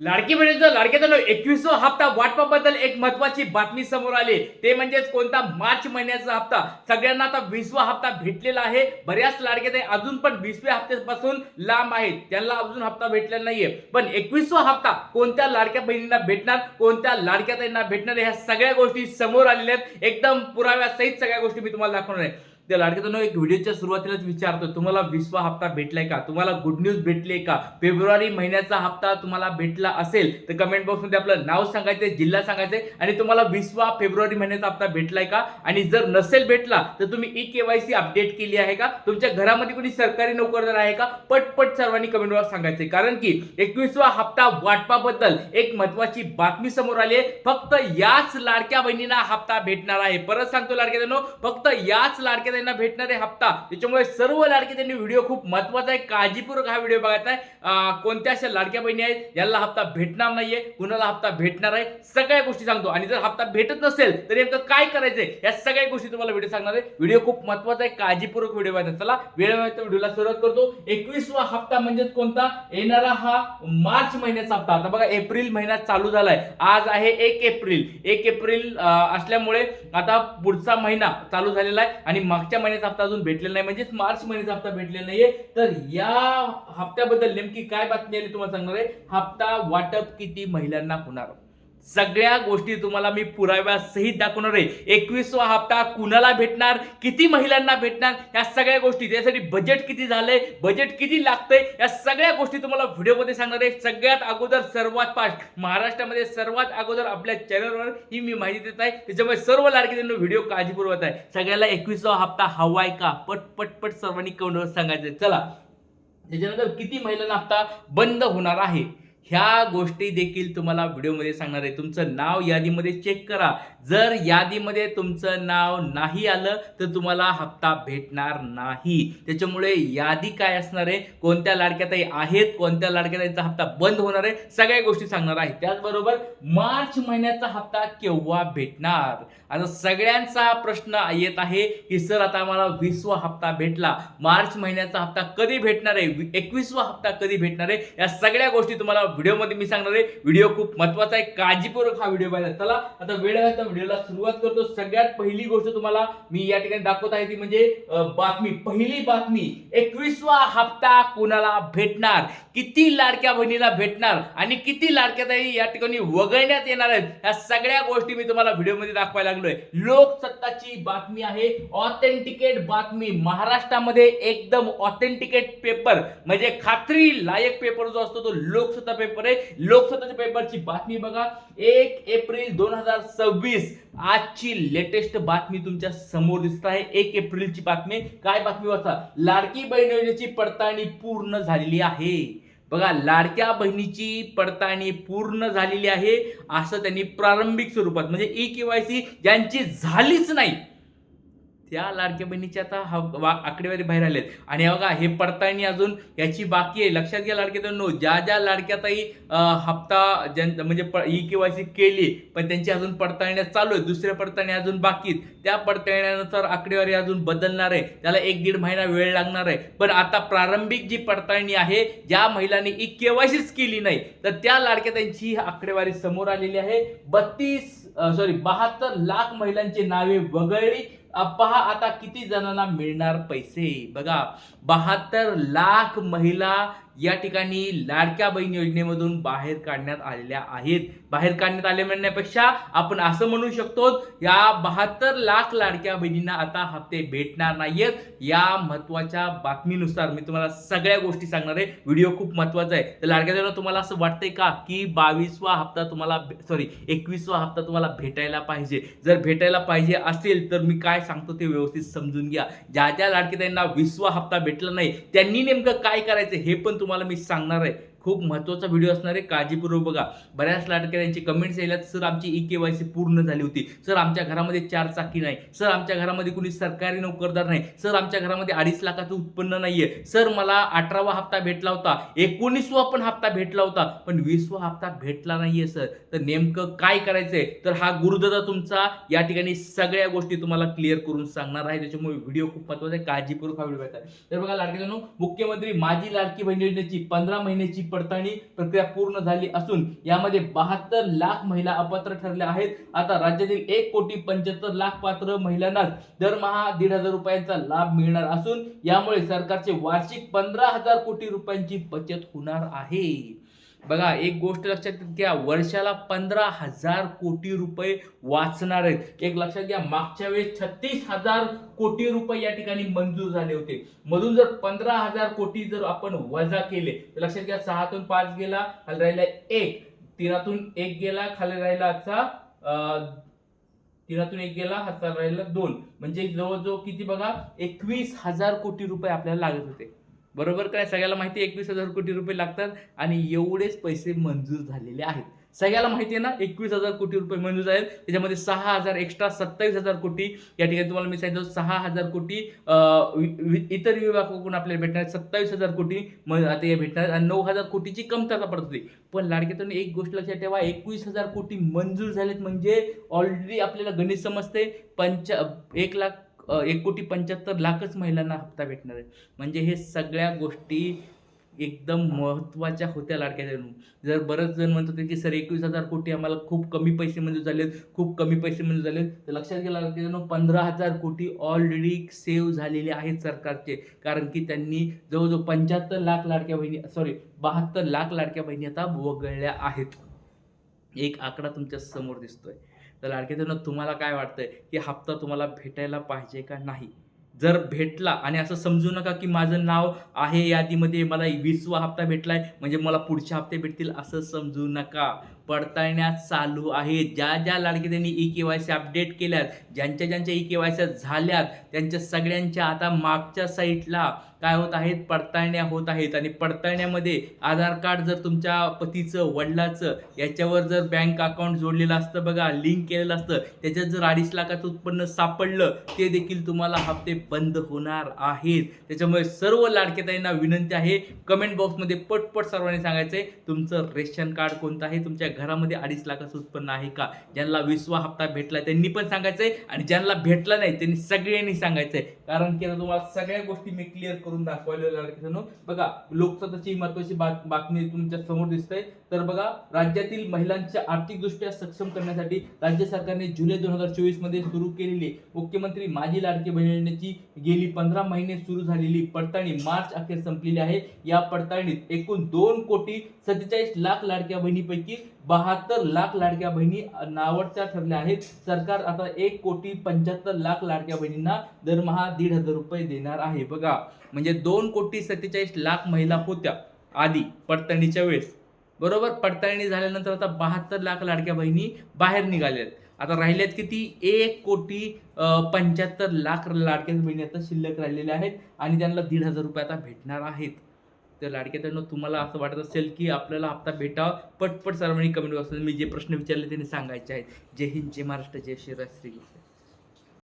लाडकी बहिणीचा लाडक्याचा 21वा हप्ता वाटपाबद्दल एक महत्वाची बातमी समोर आली. ते म्हणजेच कोणता मार्च महिन्याचा हप्ता. सगळ्यांना आता 20वा हप्ता भेटलेला आहे. बऱ्याच लाडक्या अजून पण 20व्या हप्त्यापासून लांब आहेत, त्यांना अजून हप्ता भेटलेला नाहीये. पण 21वा हप्ता कोणत्या लाडक्या बहिणींना भेटणार, कोणत्या लाडक्या ताईंना भेटणार, ह्या सगळ्या गोष्टी समोर आलेल्या आहेत. एकदम पुराव्यासहित सगळ्या गोष्टी मी तुम्हाला दाखवणार आहे. त्या लाडक्याचा एक व्हिडिओच्या सुरुवातीलाच विचारतो, तुम्हाला 20वा हप्ता भेटलाय का? तुम्हाला गुड न्यूज भेटली का? फेब्रुवारी महिन्याचा हप्ता तुम्हाला भेटला असेल तर कमेंट बॉक्समध्ये आपलं नाव सांगायचं, जिल्हा सांगायचं आणि तुम्हाला 20वा फेब्रुवारी महिन्याचा हप्ता भेटलाय का? आणि जर नसेल भेटला तर तुम्ही ई-केवायसी अपडेट केली आहे का? तुमच्या घरामध्ये कोणी सरकारी नोकरदार आहे का? पटपट सर्वांनी कमेंट बॉक्स सांगायचे. कारण की 21वा हप्ता वाटपाबद्दल एक महत्वाची बातमी समोर आली आहे. फक्त याच लाडक्या बहिणींना हप्ता भेटणार आहे. परत सांगतो लाडक्या, फक्त याच लाडक्या भेटणारे हप्ता. त्याच्यामुळे सर्व लाडके त्यांनी व्हिडिओ खूप महत्वाचा आहे, काळजीपूर्वक हा व्हिडिओ बघायचा आहे. कोणत्या अशा लाडक्या बहिणी आहेत याला हप्ता भेटणार नाहीये, कुणाला हप्ता भेटणार आहे, सगळ्या गोष्टी सांगतो. आणि जर हप्ता भेटत नसेल तर नेमकं काय करायचंय या सगळ्या गोष्टी तुम्हाला व्हिडिओ सांगणार आहे. व्हिडिओ खूप महत्वाचा आहे, काळजीपूर्वक व्हिडिओ बघायचा. चला वेळ मिळतो व्हिडिओला सुरुवात करतो. 21वा हप्ता म्हणजे कोणता? येणारा हा मार्च महिन्याचा हप्ता. आता बघा एप्रिल महिना चालू झालाय, आज आहे 1 एप्रिल. 1 एप्रिल असल्यामुळे आता पुढचा महिना चालू झालेला आहे आणि मागच्या महिन्याचा हप्ता अजून भेटलेला नाही, म्हणजे मार्च महिन्याचा हप्ता भेटलेला नाहीये. तर या हप्त्याबद्दल नेमकी काय बातमी आली तुम्हाला सांगणार आहे. हप्ता वाटप किती महिलांना होणार, सगळ्या गोष्टी तुम्हाला मी पुराव्यासहित दाखवणार आहे. 21वा हप्ता कुणाला भेटणार, किती महिलांना भेटणार, या सगळ्या गोष्टी, त्यासाठी बजेट किती झालंय, बजेट किती लागतंय, या सगळ्या गोष्टी तुम्हाला व्हिडिओमध्ये सांगणार आहे. सगळ्यात अगोदर सर्वात फास्ट महाराष्ट्रामध्ये सर्वात अगोदर आपल्या चॅनलवर ही मी माहिती देत आहे. त्याच्यामुळे सर्व लाडक्यांना व्हिडिओ काळजीपूर्वक आहे. सगळ्याला 21वा हप्ता हवाय का? पटपट सर्वांनी कमेंटवर सांगायचं. चला, त्याच्यानंतर किती महिलांना हप्ता बंद होणार आहे ह्या गोष्टी देखील तुम्हाला व्हिडिओमध्ये सांगणार आहे. तुमचं नाव यादीमध्ये चेक करा. जर यादीमध्ये तुमचं नाव नाही आलं तर तुम्हाला हप्ता भेटणार नाही. त्याच्यामुळे यादी काय असणार आहे, कोणत्या लाडक्याताई आहेत, कोणत्या लाडक्याताईंचा हप्ता बंद होणार आहे, सगळ्या गोष्टी सांगणार आहे. त्याचबरोबर मार्च महिन्याचा हप्ता केव्हा भेटणार. आता सगळ्यांचा प्रश्न येत आहे की सर आता आम्हाला 20वा हप्ता भेटला, मार्च महिन्याचा हप्ता कधी भेटणार आहे, 21वा हप्ता कधी भेटणार आहे, या सगळ्या गोष्टी तुम्हाला व्हिडिओमध्ये मी सांगणार आहे. व्हिडिओ खूप महत्वाचा आहे, काळजीपूर्वक हा व्हिडिओ बघा. चला आता वेळ आहे तर व्हिडिओला सुरुवात करतो. सगळ्यात पहिली गोष्ट तुम्हाला मी या ठिकाणी दाखवत आहे ती म्हणजे बातमी. पहिली बातमी, 21वा हप्ता कुणाला भेटणार, किती लाडक्या बहिणीला भेटणार आणि किती लाडक्या ताई या ठिकाणी वगळण्यात येणार आहेत, या सगळ्या गोष्टी मी तुम्हाला व्हिडिओमध्ये दाखवायला लागलोय. लोकसत्ताची बातमी आहे, ऑथेंटिकेट बातमी. महाराष्ट्रामध्ये एकदम ऑथेंटिकेट पेपर म्हणजे खात्री लायक पेपर जो असतो तो लोकसत्ता पेपर आहे. लोकसत्ताच्या पेपरची बातमी बघा. 1 एप्रिल 2026 आजची लेटेस्ट बातमी तुमच्या समोर दिसत आहे. 1 एप्रिलची बातमी. काय बातमी वाचा, लाडकी बहीण योजनेची पडताळणी पूर्ण झालेली आहे. बघा, लाडक्या बहिणीची पडताळणी पूर्ण झालेली आहे असं त्यांनी प्रारंभिक स्वरूपात, म्हणजे ई-केवायसी ज्यांची झालीच नाही त्या लाडक्या बहिणीची आता आकडेवारी बाहेर आलेत. आणि बघा, हे पडताळणी अजून याची बाकी आहे. लक्षात घ्या लाडक्याताईंनो, ज्या लाडक्याताई हप्ता म्हणजे ई-केवायसी केली पण त्यांची अजून पडताळण्या चालू आहे, दुसऱ्या पडताळणी अजून बाकी, त्या पडताळण्यानंतर आकडेवारी अजून बदलणार आहे, त्याला 1-1.5 महिना वेळ लागणार आहे. पण आता प्रारंभिक जी पडताळणी आहे, ज्या महिलांनी ई-केवायसीच केली नाही तर त्या लाडक्याताईंची आकडेवारी समोर आलेली आहे. 72 लाख महिलांची नावे वगळली. पहा आता किती जणांना मिळणार पैसे. बघा, 72 लाख महिला या ठिकाणी लाडक्या बहीण योजनेमधून बाहेर काढण्यात आलेल्या आहेत. बाहेर काढण्यात आले म्हणण्यापेक्षा आपण असं म्हणू शकतो, या 72 लाख लाडक्या बहिणींना आता हप्ते भेटणार नाहीयेत. या महत्वाच्या बातमीनुसार मी तुम्हाला सगळ्या गोष्टी सांगणार आहे. व्हिडिओ खूप महत्वाचा आहे. तर लाडक्या तुम्हाला असं वाटतंय का की 22वा हप्ता तुम्हाला 21वा हप्ता तुम्हाला भेटायला पाहिजे? जर भेटायला पाहिजे असेल तर मी काय सांगतो ते व्यवस्थित समजून घ्या. ज्या लाडक्याताईंना 20वा हप्ता भेटला नाही त्यांनी नेमकं काय करायचं हे पण तुम्हाला मी सांगणार आहे. खूप महत्त्वाचा व्हिडिओ असणार आहे, काळजीपूर्वक बघा. बऱ्याच लाडक्यांची कमेंट्स यायल्यात, सर आमची ई-केवायसी पूर्ण झाली होती, सर आमच्या घरामध्ये 4 चाकी नाही, सर आमच्या घरामध्ये कुणी सरकारी नोकरदार नाही, सर आमच्या घरामध्ये 2.5 लाखाचं उत्पन्न नाहीये, सर मला 18वा हप्ता भेटला होता, 19वा पण हप्ता भेटला होता पण 20वा हप्ता भेटला नाहीये सर, तर नेमकं काय करायचंय? तर हा गुरुदादा तुमचा या ठिकाणी सगळ्या गोष्टी तुम्हाला क्लिअर करून सांगणार आहे. त्याच्यामुळे व्हिडिओ खूप महत्त्वाचा आहे, काळजीपूर्वक हा व्हिडिओ बघा. तर बघा लाडक्यांनो, मुख्यमंत्री माझी लाडकी बहीण योजनेची 15 महिन्याची पडताळणी प्रक्रिया पूर्ण झाली असून यामध्ये 72 लाख महिला अपात्र ठरल्या आहेत. आता राज्यातील 1,75,00,000 पात्र महिलांना दरमहा 1,500 रुपयांचा लाभ मिळणार असून यामुळे सरकारचे वार्षिक 15,000 कोटी रुपयांची बचत होणार आहे. बघा, एक गोष्ट लक्षात घ्या, वर्षाला 15,000 कोटी रुपये वाचणार आहेत. एक लक्षात घ्या, मागच्या वेळेस 36,000 कोटी रुपये या ठिकाणी मंजूर झाले होते. मधून जर 15,000 कोटी जर आपण वजा केले तर लक्षात घ्या, 6तून 5 गेला, खाली राहिला 1, 3तून 1 गेला, खाली राहिला आजचा 3तून 1 गेला, हातात राहिला 2, म्हणजे जवळजवळ किती बघा, 21,000 कोटी रुपये आपल्याला लागत होते. बरोबर काय? सगळ्याला माहिती 21,000 कोटी रुपये लागतात आणि एवढेच पैसे मंजूर झालेले आहेत. सगळ्याला माहिती आहे ना, 21,000 कोटी रुपये मंजूर आहेत. त्याच्यामध्ये 6,000 एक्स्ट्रा 27,000 कोटी या ठिकाणी तुम्हाला मी सांगितलं, 6,000 कोटी इतर विभागाकडून आपल्याला भेटणार, 27,000 कोटी आता भेटणार आणि 9,000 कोटीची कमतरता पडत होती. पण लाडक्यातून एक गोष्ट लक्षात ठेवा, 21,000 कोटी मंजूर झालेत म्हणजे ऑलरेडी आपल्याला गणित समजते, 1,75,00,000च महिलांना हप्ता भेटणार आहे. म्हणजे हे सगळ्या गोष्टी एकदम महत्त्वाच्या होत्या लाडक्यातून. जर बरेच जण म्हणत होते की सर 21,000 कोटी आम्हाला खूप कमी पैसे मंजूर झालेत, खूप कमी पैसे मंजूर झालेत, तर लक्षात घ्या लाडक्यातून 15,000 कोटी ऑलरेडी सेव्ह झालेले आहेत सरकारचे. कारण की त्यांनी जवळजवळ 72 लाख लाडक्या बहिणी आता वगळल्या आहेत. एक आकडा तुमच्या समोर दिसतोय. तर लाडक्यातून तुम्हाला काय वाटतंय की हप्ता तुम्हाला भेटायला पाहिजे का नाही? जर भेटला, आणि असं समजू नका की माझं नाव आहे यादीमध्ये, मला 20वा हप्ता भेटलाय म्हणजे मला पुढचे हप्ते भेटतील, असं समजू नका. पडताळण्या चालू आहेत. ज्या ज्या लाडक्यांनी EKYC अपडेट केल्यात, ज्यांच्या EKYC झाल्यात, त्यांच्या सगळ्यांच्या आता मागच्या साईटला काय होत आहेत, पडताळण्या होत आहेत. आणि पडताळण्यामध्ये आधार कार्ड जर तुमच्या पतीचं, वडिलाचं याच्यावर जर बँक अकाउंट जोडलेलं असतं बघा, लिंक केलेलं असतं, त्याच्यात जर 2.5 लाखाचं उत्पन्न सापडलं, ते देखील तुम्हाला हप्ते बंद होणार आहेत. त्याच्यामुळे सर्व लाडक्याताईंना विनंती आहे, कमेंट बॉक्समध्ये पटपट सर्वांनी सांगायचंय तुमचं रेशन कार्ड कोणतं आहे, तुमच्या घरामध्ये 2.5 लाखाचं उत्पन्न आहे का. ज्यांना 20वा हप्ता भेटला त्यांनी पण सांगायचंय आणि ज्यांना भेटला नाही त्यांनी सगळ्यांनी सांगायचंय. कारण की तुम्हाला सगळ्या गोष्टी मी क्लिअर करून दाखवलेल्या. बघा, लोकसत्ताची महत्त्वाची बातमी तुमच्या समोर दिसते. तर बघा, राज्यातील महिलांच्या आर्थिकदृष्ट्या सक्षम करण्यासाठी राज्य सरकारने जुलै 2024 मध्ये सुरू केलेली मुख्यमंत्री माझी लाडकी बहीण योजनेची गेली 15 महिने सुरू झालेली पडताळणी मार्च अखेर संपलेली आहे. या पडताळणीत एकूण 2,47,00,000 लाडक्या बहिणीपैकी 72 लाख लाडक्या बहिणी नावडत्या ठरल्या आहेत. सरकार आता 1,75,00,000 लाडक्या बहिणींना दरमहा 1,500 रुपये देणार आहे. बघा, म्हणजे 2,47,00,000 महिला होत्या आधी पडताळणीच्या वेळेस, बरोबर. पडताळणी झाल्यानंतर आता 72 लाख लाडक्या बहिणी बाहेर निघाल्यात. आता राहिल्यात किती, 1,75,00,000 लाडक्या बहिणी आता शिल्लक राहिलेल्या आहेत आणि त्यांना 1,500 रुपये आता भेटणार आहेत. तर लाडक्यातून तुम्हाला असं वाटत असेल की आपल्याला हप्ता भेटावा, पटपट सर्वांनी कमेंट बॉक्समध्ये मी जे प्रश्न विचारले त्यांनी सांगायचे आहेत. जय हिंद, जय महाराष्ट्र, जय श्री